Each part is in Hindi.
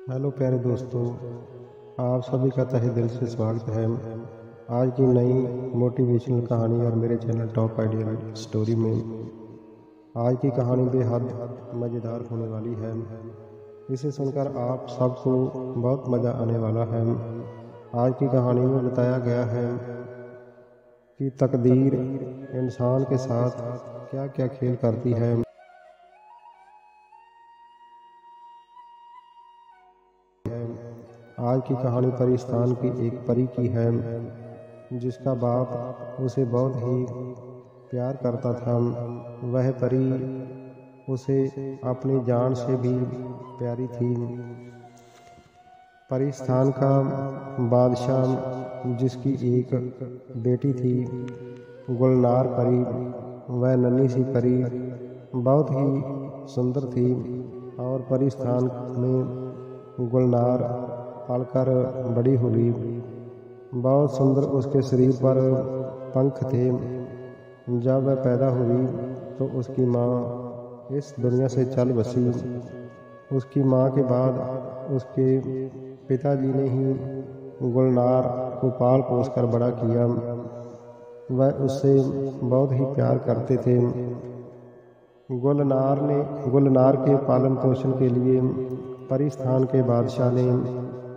हेलो प्यारे दोस्तों, आप सभी का तहे दिल से स्वागत है आज की नई मोटिवेशनल कहानी और मेरे चैनल टॉप आइडियल स्टोरी में। आज की कहानी बेहद मज़ेदार होने वाली है। इसे सुनकर आप सबको बहुत मज़ा आने वाला है। आज की कहानी में बताया गया है कि तकदीर इंसान के साथ क्या क्या खेल करती है। आज की कहानी परिस्तान की एक परी की है, जिसका बाप उसे बहुत ही प्यार करता था। वह परी उसे अपनी जान से भी प्यारी थी। परिस्तान का बादशाह, जिसकी एक बेटी थी गुलनार परी, वह नन्ही सी परी बहुत ही सुंदर थी और परिस्तान में गुलनार पलकर बड़ी हुई। बहुत सुंदर उसके शरीर पर पंख थे। जब वह पैदा हुई तो उसकी माँ इस दुनिया से चल बसी। उसकी माँ के बाद उसके पिताजी ने ही गुलनार को पाल पोस कर बड़ा किया। वह उससे बहुत ही प्यार करते थे। गुलनार के पालन पोषण के लिए परिस्तान के बादशाह ने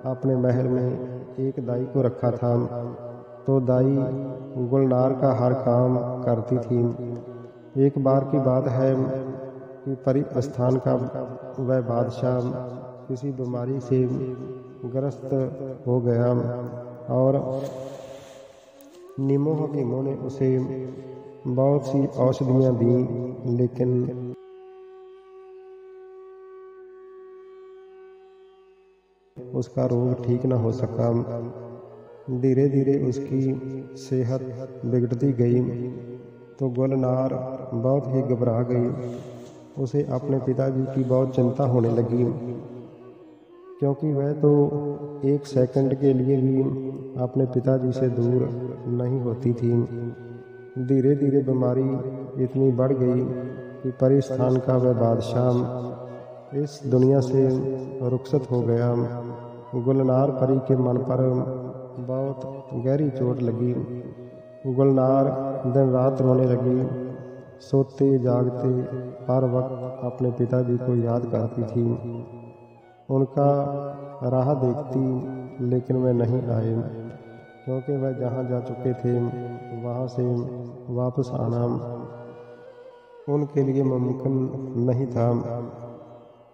अपने महल में एक दाई को रखा था। तो दाई गुलनार का हर काम करती थी। एक बार की बात है कि परिस्तान का वह बादशाह किसी बीमारी से ग्रस्त हो गया और नीमो हकीमों ने उसे बहुत सी औषधियाँ दी, लेकिन उसका रोग ठीक न हो सका। धीरे धीरे उसकी सेहत बिगड़ती गई तो गुलनार बहुत ही घबरा गई। उसे अपने पिताजी की बहुत चिंता होने लगी, क्योंकि वह तो एक सेकंड के लिए भी अपने पिताजी से दूर नहीं होती थी। धीरे धीरे बीमारी इतनी बढ़ गई कि परिस्तान का वह बादशाह इस दुनिया से रुखसत हो गया। गुलनार परी के मन पर बहुत गहरी चोट लगी। गुलनार दिन रात रोने लगी। सोते जागते हर वक्त अपने पिताजी को याद करती थी। उनका राह देखती, लेकिन वे नहीं आए, क्योंकि वह जहाँ जा चुके थे वहाँ से वापस आना उनके लिए मुमकिन नहीं था।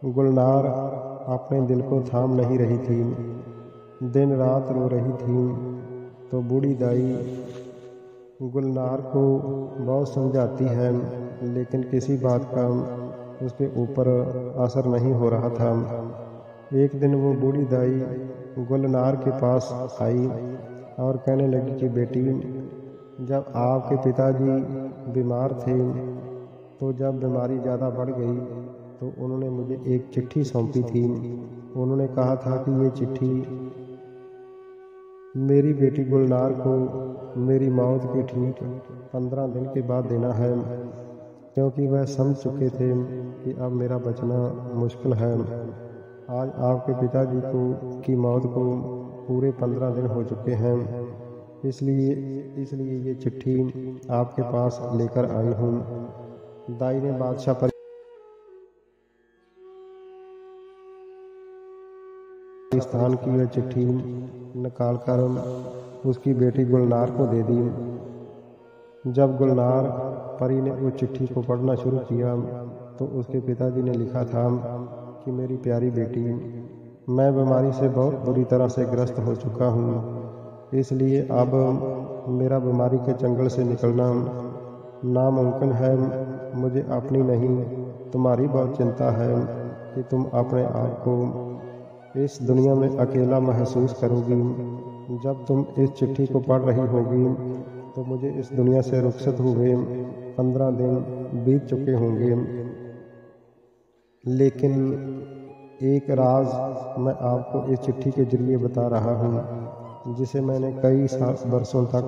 गुलनार अपने दिल को थाम नहीं रही थी। दिन रात रो रही थी। तो बूढ़ी दाई गुलनार को बहुत समझाती है, लेकिन किसी बात का उसके ऊपर असर नहीं हो रहा था। एक दिन वो बूढ़ी दाई गुलनार के पास आई और कहने लगी कि बेटी, जब आपके पिताजी बीमार थे तो जब बीमारी ज़्यादा बढ़ गई तो उन्होंने मुझे एक चिट्ठी सौंपी थी। उन्होंने कहा था कि ये चिट्ठी मेरी बेटी गुलनार को मेरी मौत के ठीक 15 दिन के बाद देना है, क्योंकि वह समझ चुके थे कि अब मेरा बचना मुश्किल है। आज आपके पिताजी की मौत को पूरे 15 दिन हो चुके हैं, इसलिए ये चिट्ठी आपके पास लेकर आई हूँ। दाई ने बादशाह परिस्तान की वह चिट्ठी निकालकर उसकी बेटी गुलनार को दे दी। जब गुलनार परी ने उस चिट्ठी को पढ़ना शुरू किया तो उसके पिताजी ने लिखा था कि मेरी प्यारी बेटी, मैं बीमारी से बहुत बुरी तरह से ग्रस्त हो चुका हूँ, इसलिए अब मेरा बीमारी के चंगुल से निकलना नामुमकिन है। मुझे अपनी नहीं, तुम्हारी बहुत चिंता है कि तुम अपने आप को इस दुनिया में अकेला महसूस करोगी। जब तुम इस चिट्ठी को पढ़ रही होगी तो मुझे इस दुनिया से रुखसत हुए 15 दिन बीत चुके होंगे, लेकिन एक राज मैं आपको इस चिट्ठी के जरिए बता रहा हूँ, जिसे मैंने कई वर्षों तक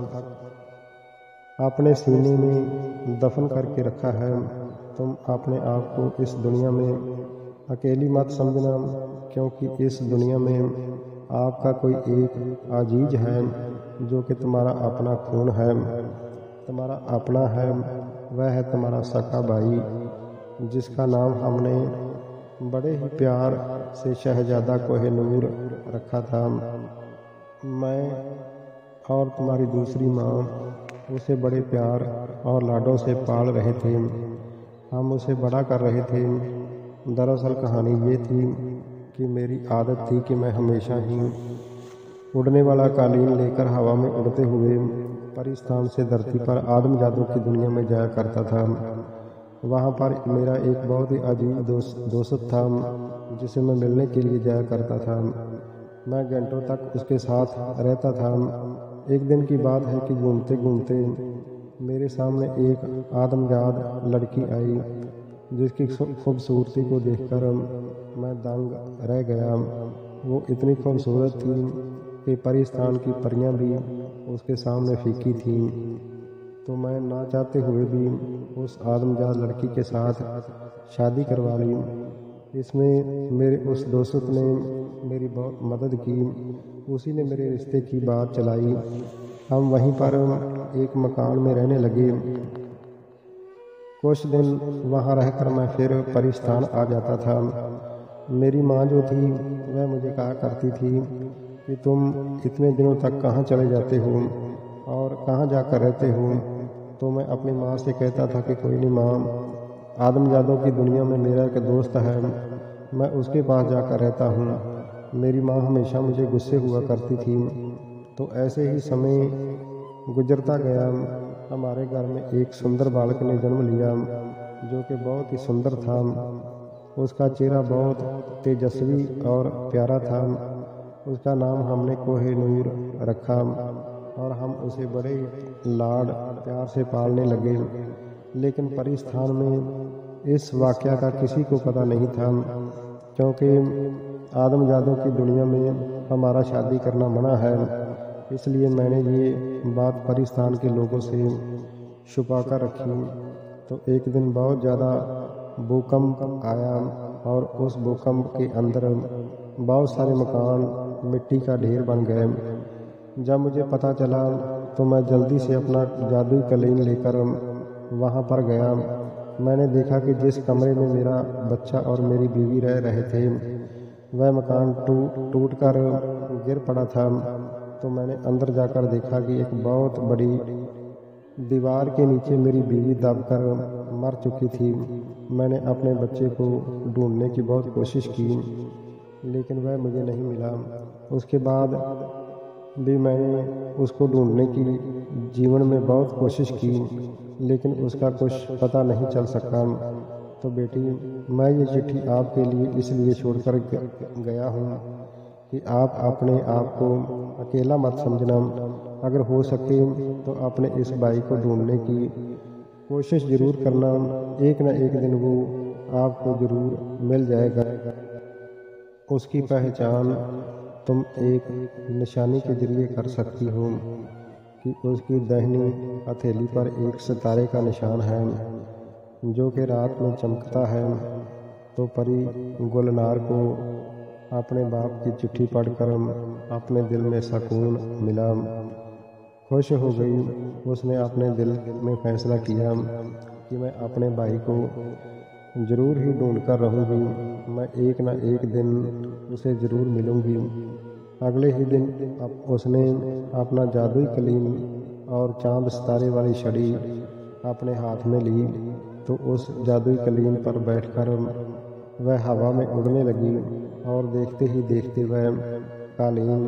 अपने सीने में दफन करके रखा है। तुम अपने आप को इस दुनिया में अकेली मत समझना, क्योंकि इस दुनिया में आपका कोई एक अजीज है जो कि तुम्हारा अपना खून है, तुम्हारा अपना है। वह है तुम्हारा सका भाई, जिसका नाम हमने बड़े ही प्यार से शहजादा कोहिनूर रखा था। मैं और तुम्हारी दूसरी माँ उसे बड़े प्यार और लाडों से पाल रहे थे। हम उसे बड़ा कर रहे थे। दरअसल कहानी ये थी कि मेरी आदत थी कि मैं हमेशा ही उड़ने वाला कालीन लेकर हवा में उड़ते हुए परिस्थान से धरती पर आदमजादों की दुनिया में जाया करता था। वहाँ पर मेरा एक बहुत ही अजीब दोस्त था जिसे मैं मिलने के लिए जाया करता था। मैं घंटों तक उसके साथ रहता था। एक दिन की बात है कि घूमते घूमते मेरे सामने एक आदमजाद लड़की आई, जिसकी खूबसूरती को देखकर मैं दंग रह गया। वो इतनी खूबसूरत थी कि परिस्थान की परियां भी उसके सामने फीकी थीं। तो मैं ना चाहते हुए भी उस आदमजाद लड़की के साथ शादी करवा ली। इसमें मेरे उस दोस्त ने मेरी बहुत मदद की। उसी ने मेरे रिश्ते की बात चलाई। हम वहीं पर एक मकान में रहने लगे। कुछ दिन वहाँ रहकर मैं फिर परिस्थान आ जाता था। मेरी माँ जो थी वह मुझे कहा करती थी कि तुम इतने दिनों तक कहाँ चले जाते हो और कहाँ जाकर रहते हो। तो मैं अपनी माँ से कहता था कि कोई नहीं माँ, आदमजादों की दुनिया में मेरा एक दोस्त है, मैं उसके पास जाकर रहता हूँ। मेरी माँ हमेशा मुझे गुस्से हुआ करती थी। तो ऐसे ही समय गुजरता गया। हमारे घर में एक सुंदर बालक ने जन्म लिया जो कि बहुत ही सुंदर था। उसका चेहरा बहुत तेजस्वी और प्यारा था। उसका नाम हमने कोहिनूर रखा और हम उसे बड़े लाड प्यार से पालने लगे। लेकिन परिस्थान में इस वाकया का किसी को पता नहीं था, क्योंकि आदमजादों की दुनिया में हमारा शादी करना मना है। इसलिए मैंने ये बात परिस्थान के लोगों से छुपा कर रखी। तो एक दिन बहुत ज़्यादा भूकंप आया और उस भूकंप के अंदर बहुत सारे मकान मिट्टी का ढेर बन गए। जब मुझे पता चला तो मैं जल्दी से अपना जादुई कलीन लेकर वहाँ पर गया। मैंने देखा कि जिस कमरे में मेरा बच्चा और मेरी बीवी रह रहे थे वह मकान टूट कर गिर पड़ा था। तो मैंने अंदर जाकर देखा कि एक बहुत बड़ी दीवार के नीचे मेरी बीवी दबकर मर चुकी थी। मैंने अपने बच्चे को ढूंढने की बहुत कोशिश की, लेकिन वह मुझे नहीं मिला। उसके बाद भी मैंने उसको ढूंढने की जीवन में बहुत कोशिश की, लेकिन उसका कुछ पता नहीं चल सका। तो बेटी, मैं ये चिट्ठी आपके लिए इसलिए छोड़कर गया हूँ कि आप अपने आप को अकेला मत समझना। अगर हो सके तो अपने इस भाई को ढूंढने की कोशिश जरूर करना। एक न एक दिन वो आपको जरूर मिल जाएगा। उसकी पहचान तुम एक निशानी के जरिए कर सकती हो कि उसकी दाहिनी हथेली पर एक सितारे का निशान है जो कि रात में चमकता है। तो परी गुलनार को अपने बाप की चिट्ठी पढ़कर अपने दिल में सुकून मिला। खुश हो गई। उसने अपने दिल में फैसला किया कि मैं अपने भाई को जरूर ही ढूंढ कर रहूँगी। मैं एक न एक दिन उसे जरूर मिलूँगी। अगले ही दिन उसने अपना जादुई कलीन और चांद सितारे वाली छड़ी अपने हाथ में ली। तो उस जादुई कलीन पर बैठकर वह हवा में उड़ने लगी और देखते ही देखते वह कालीन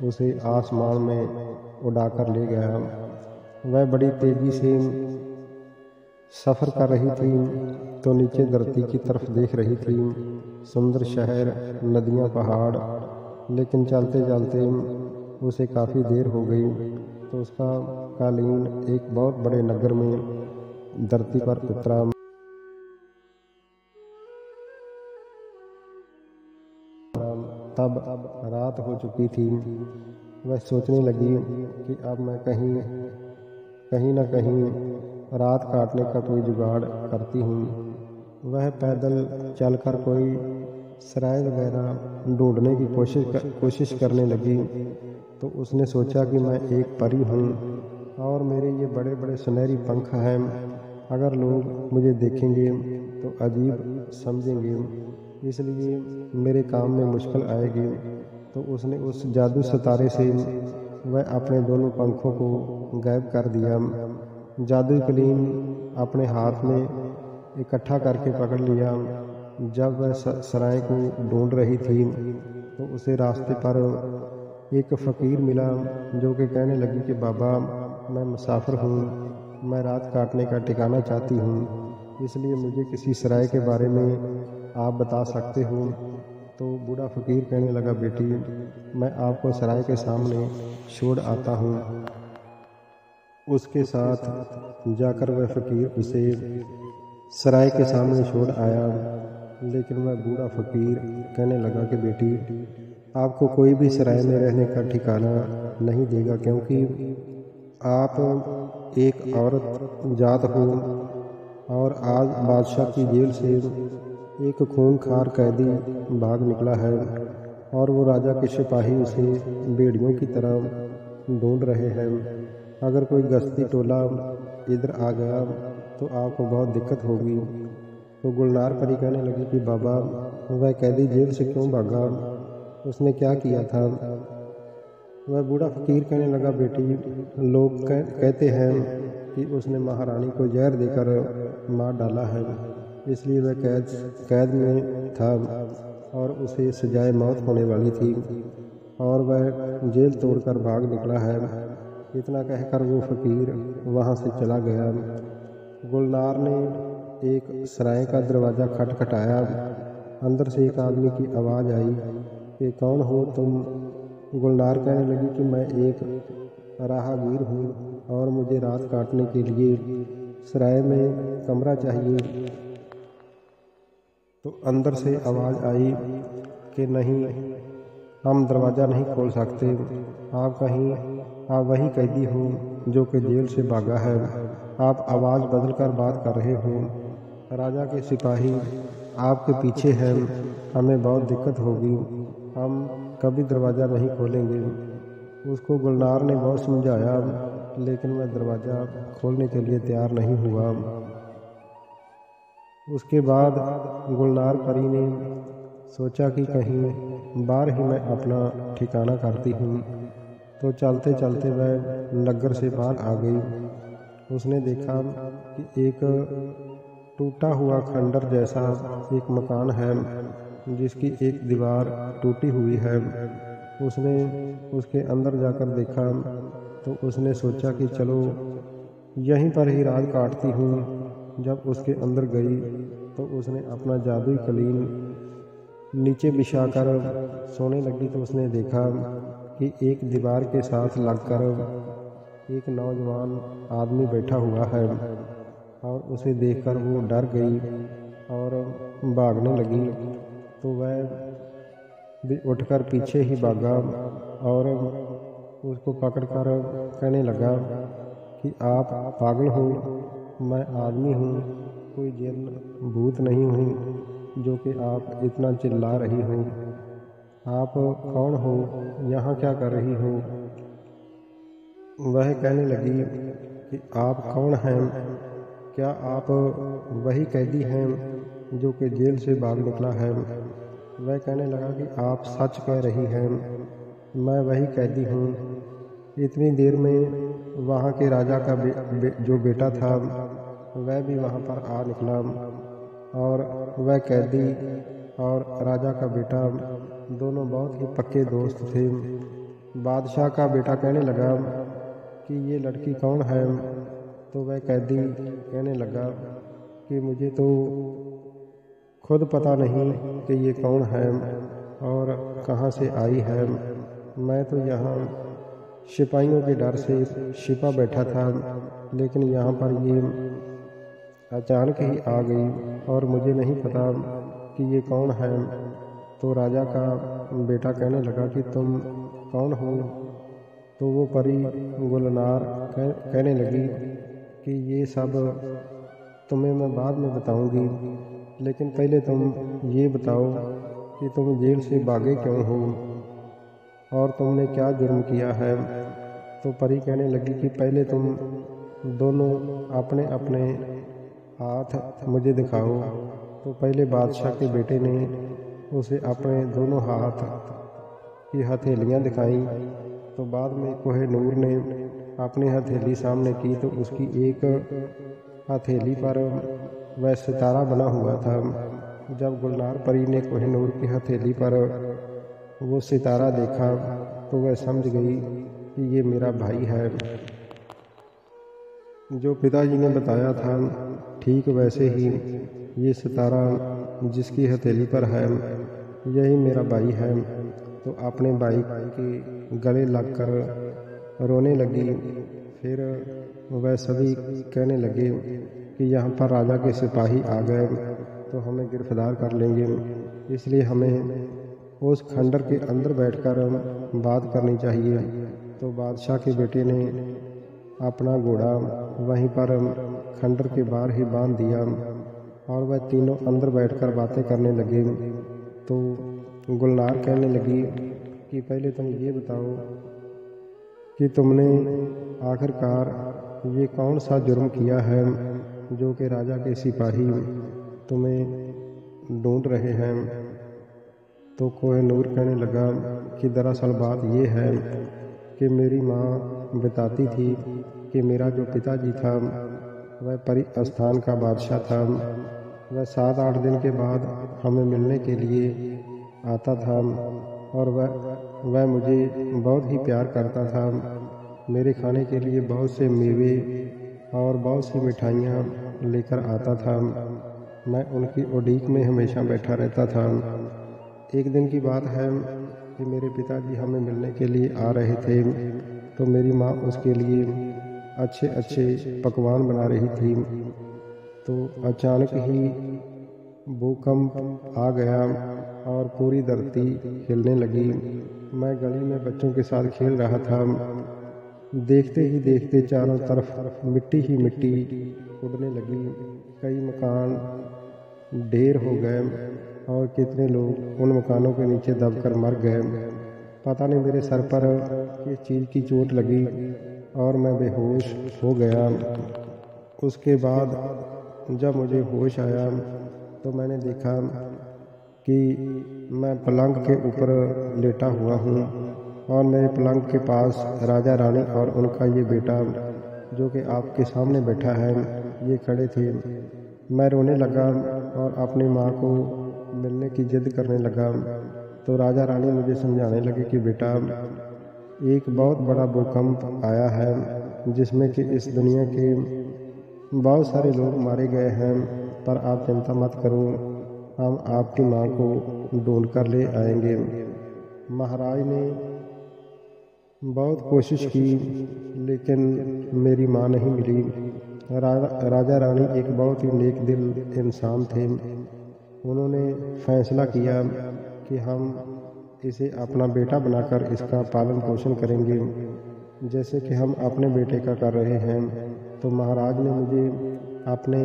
उसे आसमान में उड़ाकर ले गया। वह बड़ी तेजी से सफ़र कर रही थी तो नीचे धरती की तरफ देख रही थी। सुंदर शहर, नदियाँ, पहाड़। लेकिन चलते चलते उसे काफ़ी देर हो गई तो उसका कालीन एक बहुत बड़े नगर में धरती पर उतरा। तब रात हो चुकी थी। वह सोचने लगी कि अब मैं कहीं न कहीं रात काटने का कोई जुगाड़ करती हूँ। वह पैदल चलकर कोई सराय वगैरह ढूंढने की कोशिश करने लगी। तो उसने सोचा कि मैं एक परी हूँ और मेरे ये बड़े बड़े सुनहरी पंख हैं, अगर लोग मुझे देखेंगे तो अजीब समझेंगे, इसलिए मेरे काम में मुश्किल आएगी। तो उसने उस जादू सितारे से वह अपने दोनों पंखों को गायब कर दिया। जादुई कलीन अपने हाथ में इकट्ठा करके पकड़ लिया। जब वह सराय को ढूंढ रही थी तो उसे रास्ते पर एक फ़कीर मिला, जो कि कहने लगी कि बाबा, मैं मुसाफिर हूँ, मैं रात काटने का ठिकाना चाहती हूँ, इसलिए मुझे किसी सराय के बारे में आप बता सकते हो। तो बूढ़ा फ़कीर कहने लगा, बेटी, मैं आपको सराय के सामने छोड़ आता हूँ। उसके साथ जाकर वह फ़कीर उसे सराय के सामने छोड़ आया। लेकिन वह बूढ़ा फ़कीर कहने लगा कि बेटी, आपको कोई भी सराय में रहने का ठिकाना नहीं देगा, क्योंकि आप एक औरत जात हो और आज बादशाह की जेल से एक खूंखार कैदी भाग निकला है और वो राजा के सिपाही उसे भेड़ियों की तरह ढूंढ रहे हैं। अगर कोई गश्ती टोला इधर आ गया तो आपको बहुत दिक्कत होगी। तो गुलनार परी कहने लगी कि बाबा, वह कैदी जेल से क्यों भागा, उसने क्या किया था? वह बूढ़ा फ़कीर कहने लगा, बेटी, लोग कहते हैं कि उसने महारानी को जहर देकर मार डाला है, इसलिए वह कैद में था और उसे सजाए मौत होने वाली थी और वह जेल तोड़कर भाग निकला है। इतना कहकर वो फ़कीर वहाँ से चला गया। गुलनार ने एक सराय का दरवाज़ा खटखटाया। अंदर से एक आदमी की आवाज़ आई कि कौन हो तुम? गुलनार कहने लगी कि मैं एक राहगीर हूँ और मुझे रात काटने के लिए सराय में कमरा चाहिए। तो अंदर से आवाज़ आई कि नहीं, हम दरवाज़ा नहीं खोल सकते, आप वही कैदी हो जो कि जेल से भागा है। आप आवाज़ बदलकर बात कर रहे हो। राजा के सिपाही आपके पीछे हैं, हमें बहुत दिक्कत होगी, हम कभी दरवाज़ा नहीं खोलेंगे। उसको गुलनार ने बहुत समझाया, लेकिन वह दरवाज़ा खोलने के लिए तैयार नहीं हुआ। उसके बाद गुलनार परी ने सोचा कि कहीं बाहर ही मैं अपना ठिकाना करती हूँ। तो चलते चलते वह नगर से बाहर आ गई। उसने देखा कि एक टूटा हुआ खंडर जैसा एक मकान है, जिसकी एक दीवार टूटी हुई है। उसने उसके अंदर जाकर देखा तो उसने सोचा कि चलो यहीं पर ही रात काटती हूँ। जब उसके अंदर गई तो उसने अपना जादुई कलीन नीचे बिछाकर सोने लगी। तो उसने देखा कि एक दीवार के साथ लगकर एक नौजवान आदमी बैठा हुआ है और उसे देखकर वो डर गई और भागने लगी। तो वह भी उठकर पीछे ही भागा और उसको पकड़कर कहने लगा कि आप पागल हो, मैं आदमी हूँ, कोई जिन्न भूत नहीं हूँ जो कि आप इतना चिल्ला रही हो। आप कौन हो? यहाँ क्या कर रही हो? वह कहने लगी कि आप कौन हैं? क्या आप वही कैदी हैं जो कि जेल से भाग निकला है? वह कहने लगा कि आप सच कह रही हैं, मैं वही कैदी हूँ। इतनी देर में वहाँ के राजा का जो बेटा था वह भी वहाँ पर आ निकला और वह कैदी और राजा का बेटा दोनों बहुत ही पक्के दोस्त थे। बादशाह का बेटा कहने लगा कि ये लड़की कौन है? तो वह कैदी कहने लगा कि मुझे तो खुद पता नहीं कि ये कौन है और कहाँ से आई है। मैं तो यहाँ सिपाहियों के डर से छिपा बैठा था, लेकिन यहाँ पर ये अचानक ही आ गई और मुझे नहीं पता कि ये कौन है। तो राजा का बेटा कहने लगा कि तुम कौन हो? तो वो परी गुलनार कहने लगी कि ये सब तुम्हें मैं बाद में बताऊंगी, लेकिन पहले तुम ये बताओ कि तुम जेल से भागे क्यों हो और तुमने क्या जुर्म किया है। तो परी कहने लगी कि पहले तुम दोनों अपने अपने हाथ मुझे दिखाओ। तो पहले बादशाह के बेटे ने उसे अपने दोनों हाथ की हथेलियाँ दिखाईं। तो बाद में कोहिनूर ने अपनी हथेली सामने की तो उसकी एक हथेली पर वह सितारा बना हुआ था। जब गुलनार परी ने कोहिनूर की हथेली पर वो सितारा देखा तो वह समझ गई कि ये मेरा भाई है। जो पिताजी ने बताया था ठीक वैसे ही ये सितारा जिसकी हथेली पर है यही मेरा भाई है। तो अपने भाई के गले लगकर रोने लगी। फिर वह सभी कहने लगे कि यहाँ पर राजा के सिपाही आ गए तो हमें गिरफ्तार कर लेंगे, इसलिए हमें उस खंडर के अंदर बैठकर बात करनी चाहिए। तो बादशाह के बेटे ने अपना घोड़ा वहीं पर खंडर के बाहर ही बांध दिया और वह तीनों अंदर बैठकर बातें करने लगे। तो गुलनार कहने लगी कि पहले तुम ये बताओ कि तुमने आखिरकार ये कौन सा जुर्म किया है जो कि राजा के सिपाही तुम्हें ढूंढ रहे हैं। तो कोहिनूर कहने लगा कि दरअसल बात ये है कि मेरी माँ बताती थी कि मेरा जो पिताजी था वह परी स्थान का बादशाह था। वह 7-8 दिन के बाद हमें मिलने के लिए आता था और वह मुझे बहुत ही प्यार करता था। मेरे खाने के लिए बहुत से मेवे और बहुत सी मिठाइयाँ लेकर आता था। मैं उनकी उड़ीक में हमेशा बैठा रहता था। एक दिन की बात है कि मेरे पिताजी हमें मिलने के लिए आ रहे थे तो मेरी माँ उसके लिए अच्छे अच्छे पकवान बना रही थी। तो अचानक ही भूकंप आ गया और पूरी धरती हिलने लगी। मैं गली में बच्चों के साथ खेल रहा था। देखते ही देखते चारों तरफ मिट्टी ही मिट्टी उड़ने लगी। कई मकान ढेर हो गए और कितने लोग उन मकानों के नीचे दबकर मर गए। पता नहीं मेरे सर पर किस चीज़ की चोट लगी और मैं बेहोश हो गया। उसके बाद जब मुझे होश आया तो मैंने देखा कि मैं पलंग के ऊपर लेटा हुआ हूँ और मेरे पलंग के पास राजा रानी और उनका ये बेटा जो कि आपके सामने बैठा है ये खड़े थे। मैं रोने लगा और अपनी माँ को मिलने की जिद करने लगा। तो राजा रानी मुझे समझाने लगे कि बेटा एक बहुत बड़ा भूकंप आया है जिसमें कि इस दुनिया के बहुत सारे लोग मारे गए हैं, पर आप चिंता मत करो, हम आपकी माँ को ढूंढ कर ले आएंगे। महाराज ने बहुत कोशिश की लेकिन मेरी माँ नहीं मिली। राजा रानी एक बहुत ही नेक दिल इंसान थे। उन्होंने फैसला किया कि हम इसे अपना बेटा बनाकर इसका पालन पोषण करेंगे जैसे कि हम अपने बेटे का कर रहे हैं। तो महाराज ने मुझे अपने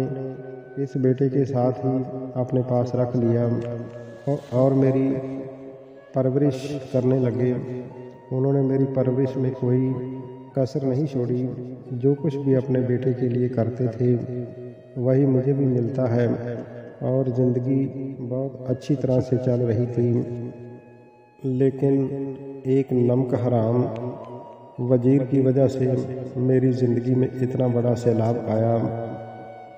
इस बेटे के साथ ही अपने पास रख लिया और मेरी परवरिश करने लगे। उन्होंने मेरी परवरिश में कोई कसर नहीं छोड़ी। जो कुछ भी अपने बेटे के लिए करते थे वही मुझे भी मिलता है और ज़िंदगी बहुत अच्छी तरह से चल रही थी। लेकिन एक नमक हराम वजीर की वजह से मेरी ज़िंदगी में इतना बड़ा सैलाब आया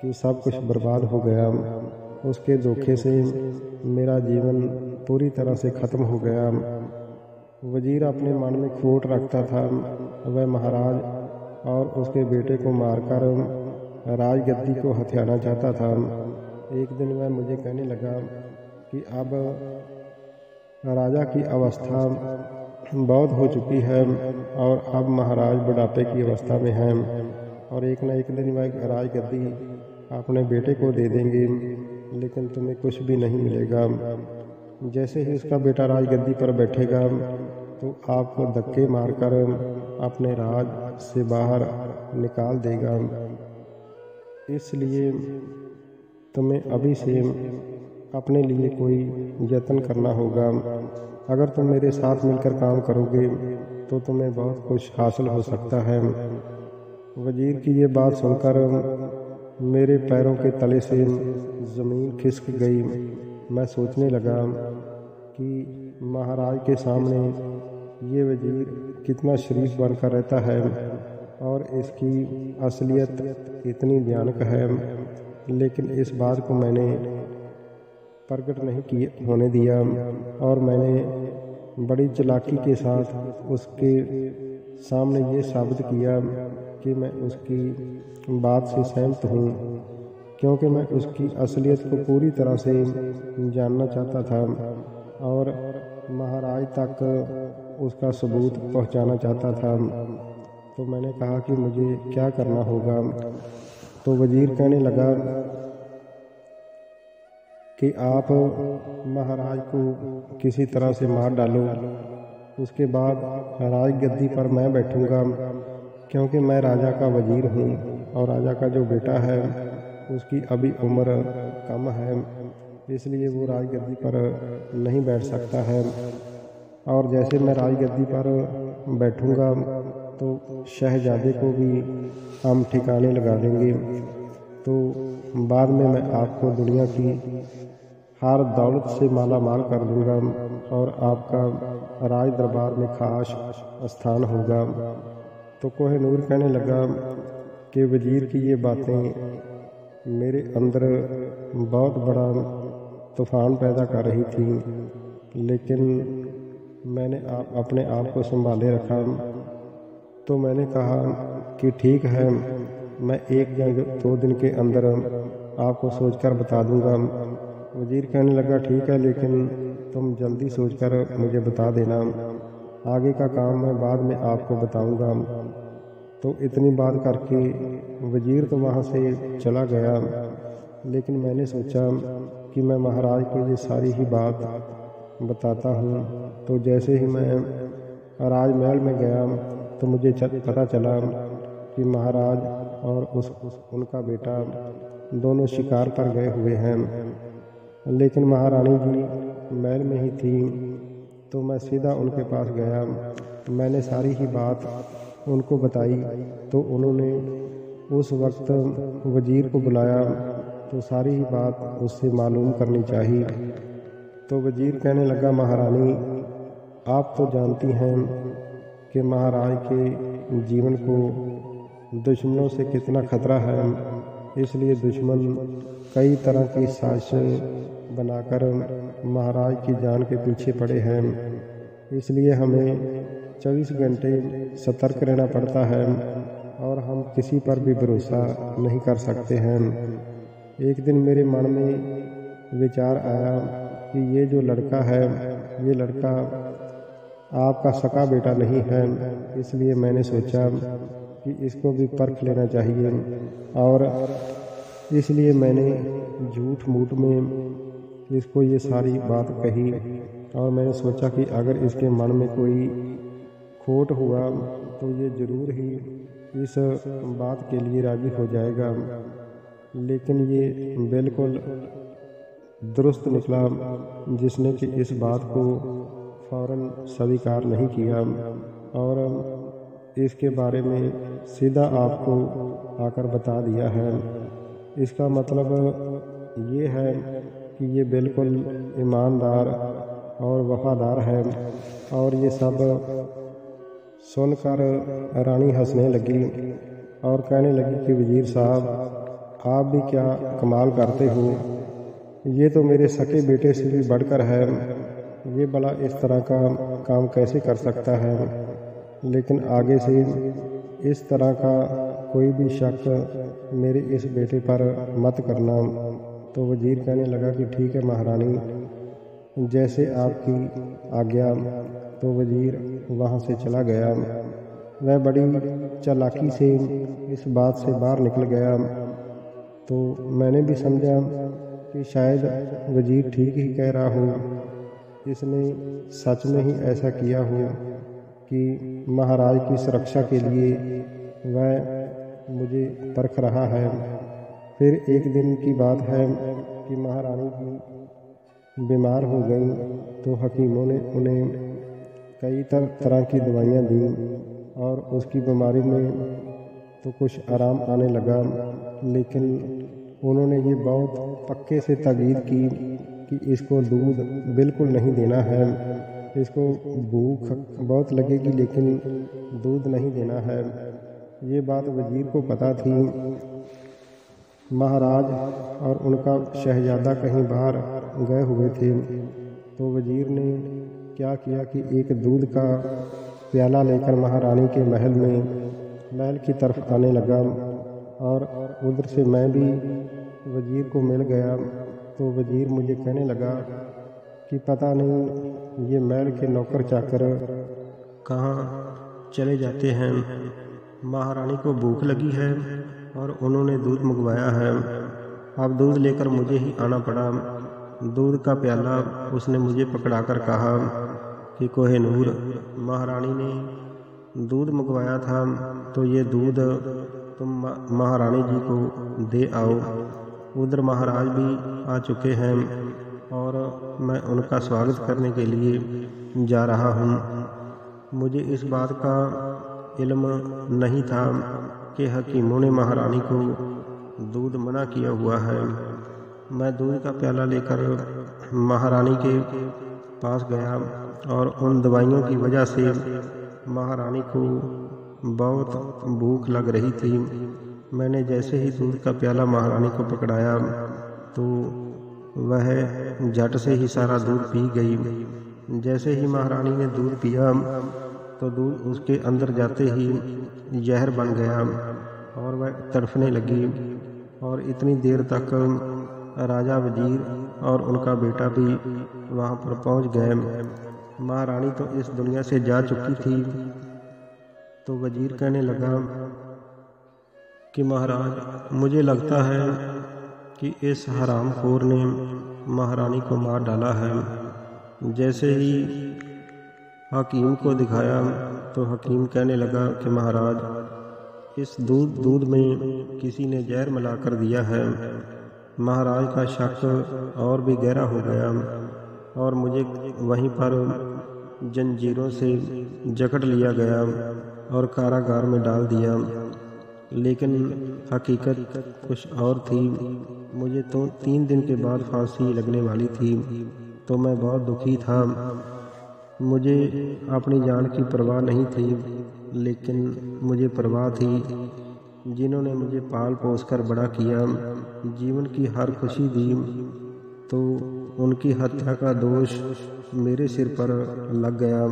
कि सब कुछ बर्बाद हो गया। उसके धोखे से मेरा जीवन पूरी तरह से ख़त्म हो गया। वजीर अपने मन में खोट रखता था। वह महाराज और उसके बेटे को मारकर राजगद्दी को हथियाना चाहता था। एक दिन वह मुझे कहने लगा कि अब राजा की अवस्था बहुत हो चुकी है और अब महाराज बुढ़ापे की अवस्था में हैं और एक न एक दिन वह राजगद्दी अपने बेटे को दे देंगे, लेकिन तुम्हें कुछ भी नहीं मिलेगा। जैसे ही उसका बेटा राजगद्दी पर बैठेगा तो आपको धक्के मारकर अपने राज से बाहर निकाल देगा। इसलिए तुम्हें अभी से अपने लिए कोई यत्न करना होगा। अगर तुम मेरे साथ मिलकर काम करोगे तो तुम्हें बहुत कुछ हासिल हो सकता है। वजीर की ये बात सुनकर मेरे पैरों के तले से ज़मीन खिसक गई। मैं सोचने लगा कि महाराज के सामने ये वजीर कितना शरीफ बनकर रहता है और इसकी असलियत इतनी भयानक है, लेकिन इस बात को मैंने प्रकट नहीं होने दिया और मैंने बड़ी चालाकी के साथ उसके सामने ये साबित किया कि मैं उसकी बात से सहमत हूँ, क्योंकि मैं उसकी असलियत को पूरी तरह से जानना चाहता था और महाराज तक उसका सबूत पहुँचाना चाहता था। तो मैंने कहा कि मुझे क्या करना होगा। तो वजीर कहने लगा कि आप महाराज को किसी तरह से मार डालो, उसके बाद राज गद्दी पर मैं बैठूंगा, क्योंकि मैं राजा का वजीर हूँ और राजा का जो बेटा है उसकी अभी उम्र कम है, इसलिए वो राज गद्दी पर नहीं बैठ सकता है। और जैसे मैं राज गद्दी पर बैठूंगा तो शहजादे को भी हम ठिकाने लगा देंगे। तो बाद में मैं आपको दुनिया की हर दौलत से माला माल कर दूंगा और आपका राज दरबार में खास स्थान होगा। तो कोहिनूर कहने लगा कि वजीर की ये बातें मेरे अंदर बहुत बड़ा तूफान पैदा कर रही थी, लेकिन मैंने अपने आप को संभाले रखा। तो मैंने कहा कि ठीक है, मैं 1 या 2 दिन के अंदर आपको सोचकर बता दूंगा। वजीर कहने लगा ठीक है, लेकिन तुम जल्दी सोचकर मुझे बता देना, आगे का काम मैं बाद में आपको बताऊंगा। तो इतनी बात करके वजीर तो वहाँ से चला गया, लेकिन मैंने सोचा कि मैं महाराज को ये सारी ही बात बताता हूँ। तो जैसे ही मैं राजमहल में गया तो मुझे पता चला कि महाराज और उनका बेटा दोनों शिकार पर गए हुए हैं, लेकिन महारानी जी महल में ही थी। तो मैं सीधा उनके पास गया, मैंने सारी ही बात उनको बताई। तो उन्होंने उस वक्त वजीर को बुलाया, तो सारी ही बात उससे मालूम करनी चाहिए। तो वजीर कहने लगा महारानी, आप तो जानती हैं कि महाराज के जीवन को दुश्मनों से कितना खतरा है, इसलिए दुश्मन कई तरह की साजिशें बनाकर महाराज की जान के पीछे पड़े हैं। इसलिए हमें 24 घंटे सतर्क रहना पड़ता है और हम किसी पर भी भरोसा नहीं कर सकते हैं। एक दिन मेरे मन में विचार आया कि ये जो लड़का है, ये लड़का आपका सका बेटा नहीं है, इसलिए मैंने सोचा कि इसको भी परख लेना चाहिए। और इसलिए मैंने झूठ मूठ में इसको ये सारी बात कही और मैंने सोचा कि अगर इसके मन में कोई खोट हुआ तो ये ज़रूर ही इस बात के लिए राज़ी हो जाएगा, लेकिन ये बिल्कुल दुरुस्त निकला, जिसने कि इस बात को फ़ौरन स्वीकार नहीं किया और इसके बारे में सीधा आपको आकर बता दिया है। इसका मतलब ये है कि ये बिल्कुल ईमानदार और वफ़ादार है। और ये सब सुनकर रानी हंसने लगी और कहने लगी कि वज़ीर साहब, आप भी क्या कमाल करते हो, ये तो मेरे सके बेटे से भी बढ़कर है, ये भला इस तरह का काम कैसे कर सकता है। लेकिन आगे से इस तरह का कोई भी शक मेरे इस बेटे पर मत करना। तो वज़ीर कहने लगा कि ठीक है महारानी, जैसे आपकी आज्ञा। तो वज़ीर वहाँ से चला गया। वह बड़ी चालाकी से इस बात से बाहर निकल गया। तो मैंने भी समझा कि शायद वज़ीर ठीक ही कह रहा हो, इसने सच में ही ऐसा किया हो कि महाराज की सुरक्षा के लिए वह मुझे परख रहा है। फिर एक दिन की बात है कि महारानी की बीमार हो गई, तो हकीमों ने उन्हें कई तरह की दवाइयाँ दी और उसकी बीमारी में तो कुछ आराम आने लगा, लेकिन उन्होंने ये बहुत पक्के से ताकीद की कि इसको दूध बिल्कुल नहीं देना है, इसको भूख बहुत लगेगी लेकिन दूध नहीं देना है। ये बात वजीर को पता थी। महाराज और उनका शहजादा कहीं बाहर गए हुए थे, तो वजीर ने क्या किया कि एक दूध का प्याला लेकर महारानी के महल की तरफ आने लगा और उधर से मैं भी वजीर को मिल गया। तो वजीर मुझे कहने लगा कि पता नहीं ये महल के नौकर चाकर कहाँ चले जाते हैं, महारानी को भूख लगी है और उन्होंने दूध मंगवाया है, अब दूध लेकर मुझे ही आना पड़ा। दूध का प्याला उसने मुझे पकड़ाकर कहा कि कोहिनूर, महारानी ने दूध मंगवाया था, तो ये दूध तुम महारानी जी को दे आओ। उधर महाराज भी आ चुके हैं और मैं उनका स्वागत करने के लिए जा रहा हूँ। मुझे इस बात का इल्म नहीं था कि हकीमों ने महारानी को दूध मना किया हुआ है। मैं दूध का प्याला लेकर महारानी के पास गया और उन दवाइयों की वजह से महारानी को बहुत भूख लग रही थी। मैंने जैसे ही दूध का प्याला महारानी को पकड़ाया तो वह झट से ही सारा दूध पी गई। जैसे ही महारानी ने दूध पिया तो दूध उसके अंदर जाते ही जहर बन गया और वह तड़फने लगी। और इतनी देर तक राजा, वजीर और उनका बेटा भी वहाँ पर पहुँच गए। महारानी तो इस दुनिया से जा चुकी थी। तो वजीर कहने लगा कि महाराज, मुझे लगता है कि इस हरामखोर ने महारानी को मार डाला है। जैसे ही हकीम को दिखाया तो हकीम कहने लगा कि महाराज, इस दूध में किसी ने जहर मिलाकर दिया है। महाराज का शक और भी गहरा हो गया और मुझे वहीं पर जंजीरों से जकड़ लिया गया और कारागार में डाल दिया। लेकिन हकीकत कुछ और थी। मुझे तो 3 दिन के बाद फांसी लगने वाली थी, तो मैं बहुत दुखी था। मुझे अपनी जान की परवाह नहीं थी, लेकिन मुझे परवाह थी जिन्होंने मुझे पाल पोस कर बड़ा किया, जीवन की हर खुशी दी, तो उनकी हत्या का दोष मेरे सिर पर लग गया।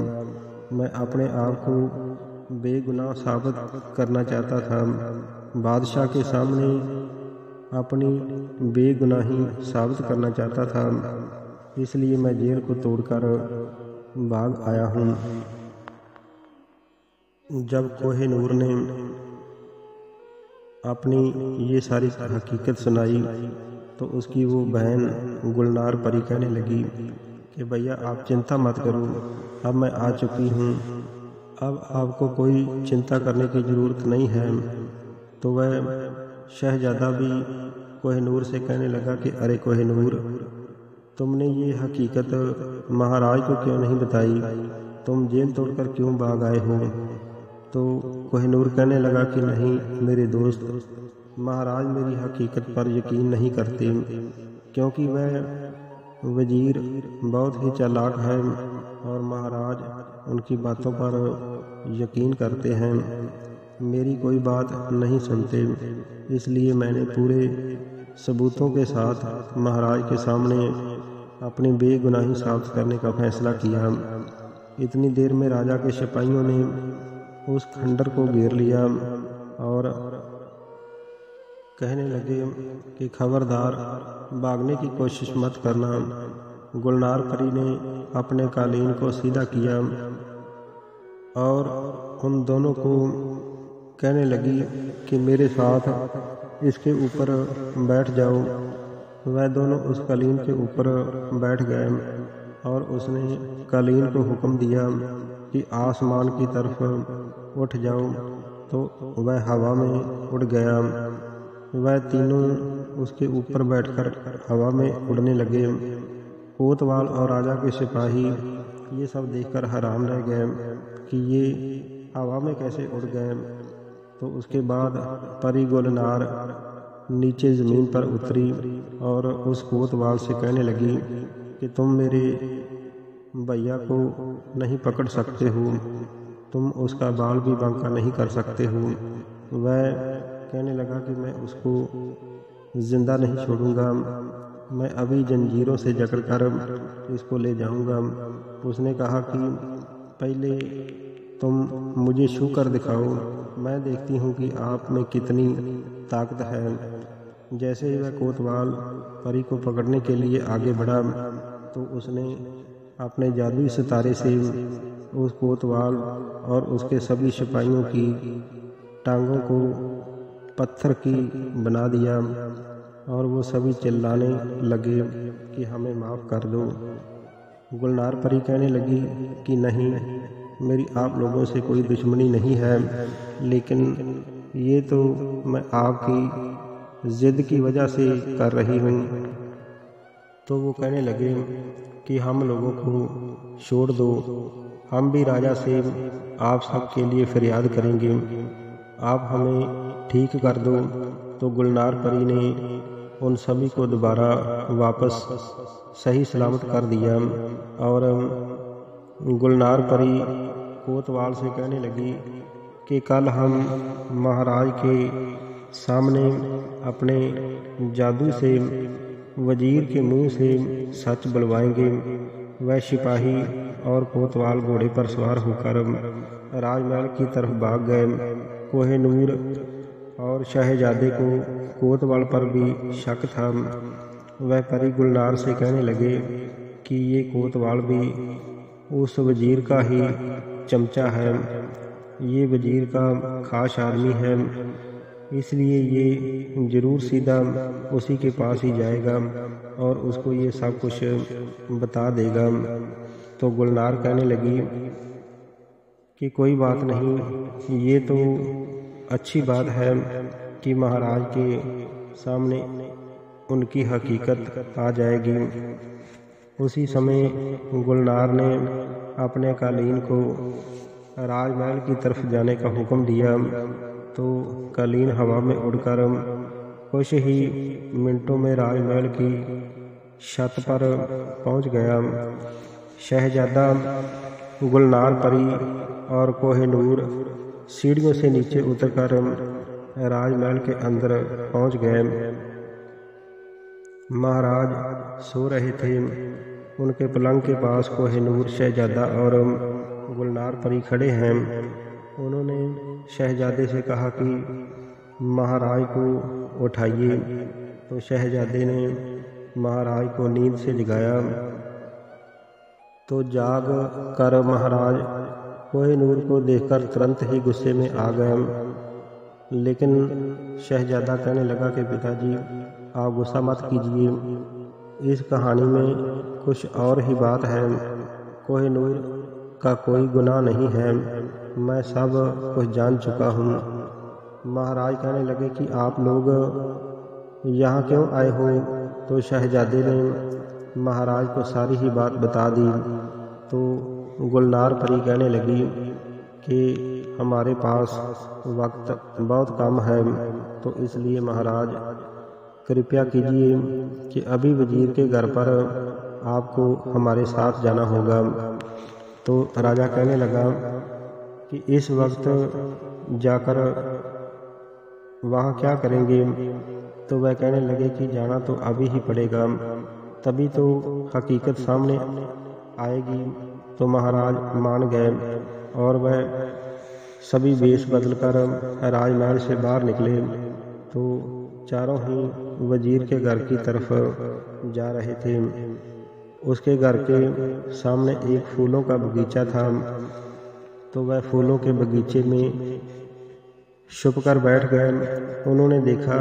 मैं अपने आप को बेगुनाह साबित करना चाहता था। बादशाह के सामने अपनी बेगुनाही साबित करना चाहता था, इसलिए मैं जेल को तोड़कर भाग आया हूँ। जब कोहिनूर ने अपनी ये सारी हकीकत सुनाई तो उसकी वो बहन गुलनार परी कहने लगी कि भैया आप चिंता मत करो, अब मैं आ चुकी हूँ, अब आपको कोई चिंता करने की ज़रूरत नहीं है। तो वह शहजादा भी कोहिनूर से कहने लगा कि अरे कोहिनूर, तुमने ये हकीकत महाराज को क्यों नहीं बताई, तुम जेल तोड़कर क्यों भाग आए हो। तो कोहिनूर कहने लगा कि नहीं मेरे दोस्त, महाराज मेरी हकीकत पर यकीन नहीं करते, क्योंकि वह वजीर बहुत ही चालाक है और महाराज उनकी बातों पर यकीन करते हैं, मेरी कोई बात नहीं सुनते। इसलिए मैंने पूरे सबूतों के साथ महाराज के सामने अपनी बेगुनाही साबित करने का फैसला किया। इतनी देर में राजा के सिपाहियों ने उस खंडर को घेर लिया और कहने लगे कि खबरदार भागने की कोशिश मत करना। गुलनार परी ने अपने कालीन को सीधा किया और उन दोनों को कहने लगी कि मेरे साथ इसके ऊपर बैठ जाओ। वह दोनों उस कालीन के ऊपर बैठ गए और उसने कालीन को हुक्म दिया कि आसमान की तरफ उठ जाओ, तो वह हवा में उड़ गया वह तीनों उसके ऊपर बैठकर हवा में उड़ने लगे। कोतवाल और राजा के सिपाही ये सब देखकर हैरान रह गए कि ये हवा में कैसे उड़ गए। तो उसके बाद परी गुलनार नीचे ज़मीन पर उतरी और उस कोतवाल से कहने लगी कि तुम मेरे भैया को नहीं पकड़ सकते हो, तुम उसका बाल भी बांका नहीं कर सकते हो। वह कहने लगा कि मैं उसको जिंदा नहीं छोड़ूंगा, मैं अभी जंजीरों से जकड़कर इसको ले जाऊंगा। उसने कहा कि पहले तुम मुझे छू कर दिखाओ, मैं देखती हूँ कि आप में कितनी ताकत है। जैसे ही वह कोतवाल परी को पकड़ने के लिए आगे बढ़ा तो उसने अपने जादुई सितारे से उस कोतवाल और उसके सभी सिपाहियों की टांगों को पत्थर की बना दिया और वो सभी चिल्लाने लगे कि हमें माफ़ कर दो। गुलनार परी कहने लगी कि नहीं, मेरी आप लोगों से कोई दुश्मनी नहीं है, लेकिन ये तो मैं आपकी ज़िद की वजह से कर रही हूँ। तो वो कहने लगे कि हम लोगों को छोड़ दो, हम भी राजा से आप सब के लिए फरियाद करेंगे, आप हमें ठीक कर दो। तो गुलनार परी ने उन सभी को दोबारा वापस सही सलामत कर दिया और गुलनार परी कोतवाल से कहने लगी कि कल हम महाराज के सामने अपने जादू से वजीर के मुंह से सच बुलवाएंगे। वह सिपाही और कोतवाल घोड़े पर सवार होकर राजमहल की तरफ भाग गए। कोहिनूर और शहजादे को कोतवाल पर भी शक था। वह परी गुलनार से कहने लगे कि ये कोतवाल भी उस वजीर का ही चमचा है, ये वजीर का खास आदमी है, इसलिए ये जरूर सीधा उसी के पास ही जाएगा और उसको ये सब कुछ बता देगा। तो गुलनार कहने लगी कि कोई बात नहीं, ये तो अच्छी बात है कि महाराज के सामने उनकी हकीकत आ जाएगी। उसी समय गुलनार ने अपने कालीन को राजमहल की तरफ जाने का हुक्म दिया। तो कालीन हवा में उड़कर कुछ ही मिनटों में राजमहल की छत पर पहुंच गया। शहजादा, गुलनार परी और कोहिनूर सीढ़ियों से नीचे उतरकर राजमहल के अंदर पहुंच गए। महाराज सो रहे थे। उनके पलंग के पास कोहिनूर, शहजादा और गुलनार परी खड़े हैं। उन्होंने शहजादे से कहा कि महाराज को उठाइए। तो शहजादे ने महाराज को नींद से जगाया। तो जाग कर महाराज कोहिनूर को देखकर तुरंत ही गुस्से में आ गए। लेकिन शहजादा कहने लगा कि पिताजी, आप गुस्सा मत कीजिए, इस कहानी में कुछ और ही बात है। कोहिनूर का कोई गुनाह नहीं है, मैं सब कुछ जान चुका हूँ। महाराज कहने लगे कि आप लोग यहाँ क्यों आए हो? तो शहजादे ने महाराज को सारी ही बात बता दी। तो गुलनार परी कहने लगी कि हमारे पास वक्त बहुत कम है, तो इसलिए महाराज कृपया कीजिए कि अभी वजीर के घर पर आपको हमारे साथ जाना होगा। तो राजा कहने लगा कि इस वक्त जाकर वहाँ क्या करेंगे? तो वह कहने लगे कि जाना तो अभी ही पड़ेगा, तभी तो हकीकत सामने आएगी। तो महाराज मान गए और वह सभी वेश बदलकर राजमहल से बाहर निकले। तो चारों ही वजीर के घर की तरफ जा रहे थे। उसके घर के सामने एक फूलों का बगीचा था। तो वह फूलों के बगीचे में छुपकर बैठ गए। उन्होंने देखा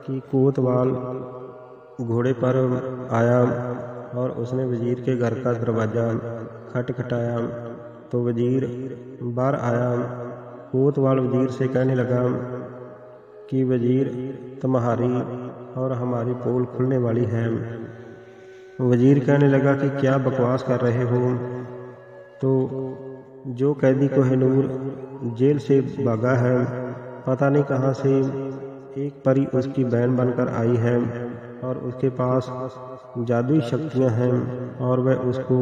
कि कोतवाल घोड़े पर आया और उसने वजीर के घर का दरवाज़ा खटखटाया। तो वजीर बाहर आया। कोतवाल वजीर से कहने लगा कि वजीर, तुम्हारी और हमारी पोल खुलने वाली है। वजीर कहने लगा कि क्या बकवास कर रहे हो। तो जो कैदी कोहिनूर जेल से भागा है, पता नहीं कहाँ से एक परी उसकी बहन बनकर आई है और उसके पास जादुई शक्तियां हैं और वह उसको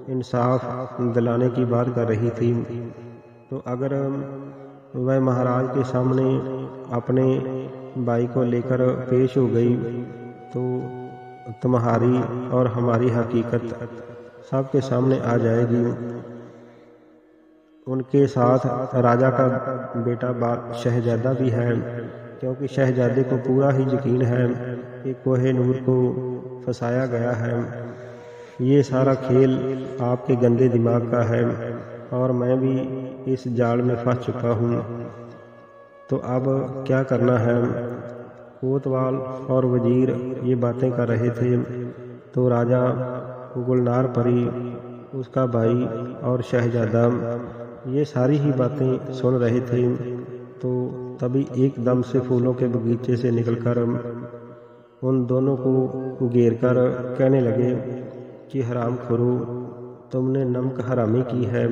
इंसाफ दिलाने की बात कर रही थी। तो अगर वह महाराज के सामने अपने भाई को लेकर पेश हो गई तो तुम्हारी और हमारी हकीकत सबके सामने आ जाएगी। उनके साथ राजा का बेटा शहजादा भी है, क्योंकि शहजादे को पूरा ही यकीन है कि कोहिनूर को फंसाया गया है। ये सारा खेल आपके गंदे दिमाग का है और मैं भी इस जाल में फंस चुका हूँ। तो अब क्या करना है। कोतवाल और वजीर ये बातें कर रहे थे तो राजा, गुलनार परी, उसका भाई और शहजादा ये सारी ही बातें सुन रहे थे। तो तभी एकदम से फूलों के बगीचे से निकलकर उन दोनों को घेर कर कहने लगे कि हरामखोरो, तुमने नमक हरामी की है।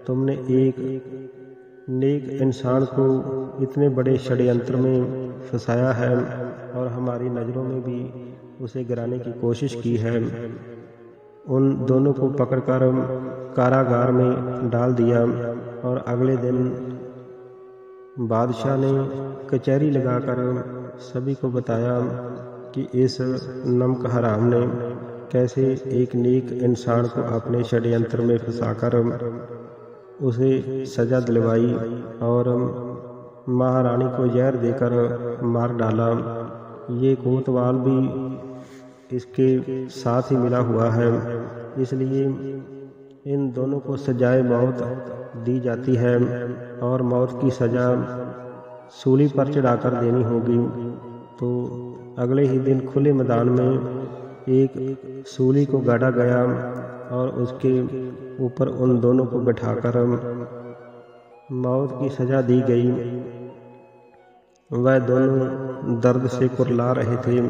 तुमने एक नेक इंसान को इतने बड़े षड्यंत्र में फंसाया है और हमारी नज़रों में भी उसे गिराने की कोशिश की है। उन दोनों को पकड़कर कारागार में डाल दिया और अगले दिन बादशाह ने कचहरी लगाकर सभी को बताया कि इस नमक हराम ने कैसे एक नेक इंसान को अपने षड्यंत्र में फंसाकर उसे सजा दिलवाई और महारानी को जहर देकर मार डाला। ये कोतवाल भी इसके साथ ही मिला हुआ है, इसलिए इन दोनों को सजाए मौत दी जाती है और मौत की सजा सूली पर चढ़ाकर देनी होगी। तो अगले ही दिन खुले मैदान में एक सूली को गाड़ा गया और उसके ऊपर उन दोनों को बैठाकर मौत की सजा दी गई। वह दोनों दर्द से कुरला रहे थे,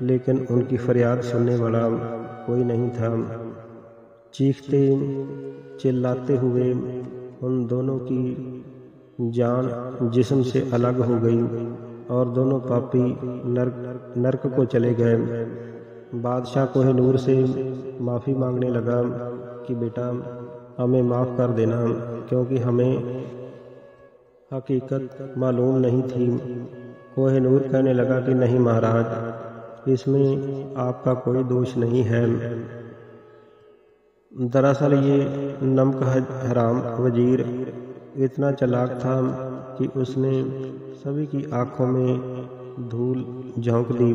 लेकिन उनकी फरियाद सुनने वाला कोई नहीं था। चीखते चिल्लाते हुए उन दोनों की जान जिस्म से अलग हो गई और दोनों पापी नरक को चले गए। बादशाह कोहिनूर से माफ़ी मांगने लगा कि बेटा, हमें माफ़ कर देना, क्योंकि हमें हकीकत मालूम नहीं थी। कोहिनूर कहने लगा कि नहीं महाराज, इसमें आपका कोई दोष नहीं है। दरअसल ये नमक हराम वजीर इतना चालाक था कि उसने सभी की आंखों में धूल झोंक दी।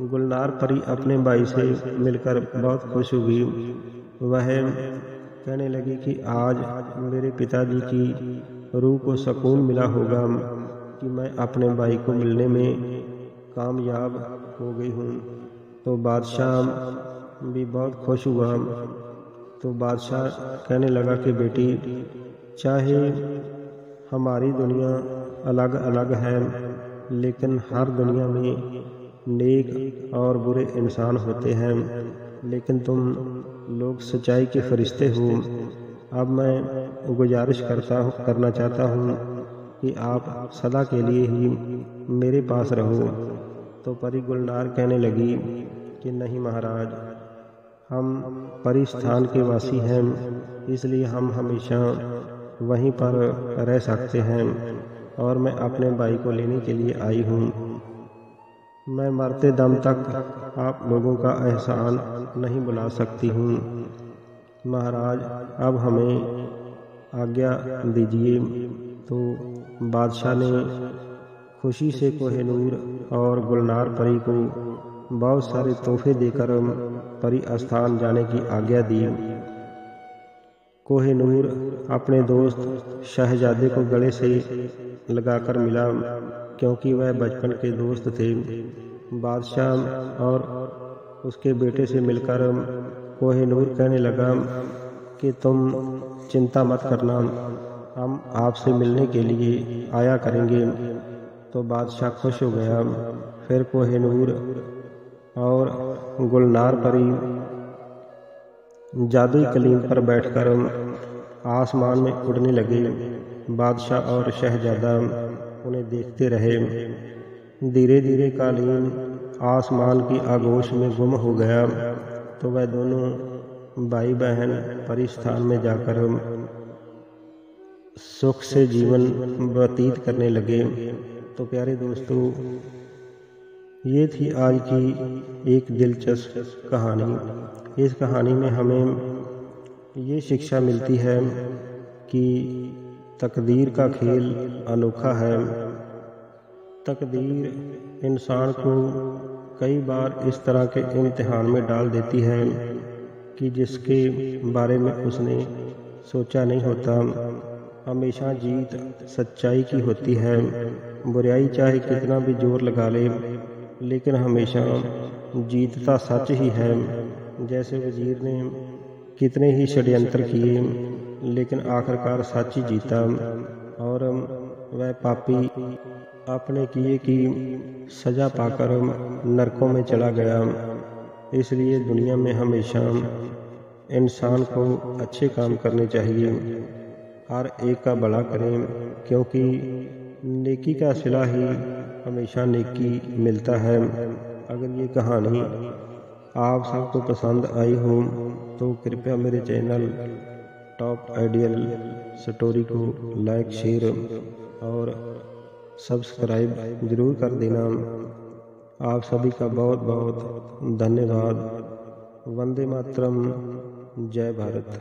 गुलनार परी अपने भाई से मिलकर बहुत खुश हुई। वह कहने लगी कि आज मेरे पिताजी की रूह को सुकून मिला होगा कि मैं अपने भाई को मिलने में कामयाब हो गई हूँ। तो बादशाह भी बहुत खुश हुआ। तो बादशाह कहने लगा कि बेटी, चाहे हमारी दुनिया अलग अलग है, लेकिन हर दुनिया में नेक और बुरे इंसान होते हैं, लेकिन तुम लोग सच्चाई के फरिश्ते हो। अब मैं गुजारिश करना चाहता हूँ कि आप सदा के लिए ही मेरे पास रहो। तो परी गुलनार कहने लगी कि नहीं महाराज, हम परी स्थान के वासी हैं, इसलिए हम हमेशा वहीं पर रह सकते हैं और मैं अपने भाई को लेने के लिए आई हूँ। मैं मरते दम तक आप लोगों का एहसान नहीं भुला सकती हूँ। महाराज, अब हमें आज्ञा दीजिए। तो बादशाह ने खुशी से कोहिनूर और गुलनार परी को बहुत सारे तोहफे देकर परी स्थान जाने की आज्ञा दी। कोहिनूर अपने दोस्त शहजादे को गले से लगाकर मिला, क्योंकि वह बचपन के दोस्त थे। बादशाह और उसके बेटे से मिलकर कोहिनूर कहने लगा कि तुम चिंता मत करना, हम आपसे मिलने के लिए आया करेंगे। तो बादशाह खुश हो गया। फिर कोहिनूर और गुलनार परी जादुई कलीम पर बैठकर आसमान में उड़ने लगे। बादशाह और शहजादा उन्हें देखते रहे। धीरे धीरे कालीन आसमान की आगोश में गुम हो गया। तो वह दोनों भाई बहन परिस्थान में जाकर सुख से जीवन व्यतीत करने लगे। तो प्यारे दोस्तों, ये थी आज की एक दिलचस्प कहानी। इस कहानी में हमें ये शिक्षा मिलती है कि तकदीर का खेल अनोखा है। तकदीर इंसान को कई बार इस तरह के इम्तिहान में डाल देती है कि जिसके बारे में उसने सोचा नहीं होता। हमेशा जीत सच्चाई की होती है। बुराई चाहे कितना भी जोर लगा ले, लेकिन हमेशा जीतता सच ही है। जैसे वजीर ने कितने ही षड्यंत्र किए, लेकिन आखिरकार सच ही जीता और वह पापी अपने किए की सजा पाकर नरकों में चला गया। इसलिए दुनिया में हमेशा इंसान को अच्छे काम करने चाहिए, हर एक का भला करें, क्योंकि नेकी का सिला ही हमेशा नेकी मिलता है। अगर ये कहानी आप सबको पसंद आई हो तो कृपया मेरे चैनल टॉप आइडियल स्टोरी को लाइक, शेयर और सब्सक्राइब ज़रूर कर देना। आप सभी का बहुत बहुत धन्यवाद। वंदे मातरम। जय भारत।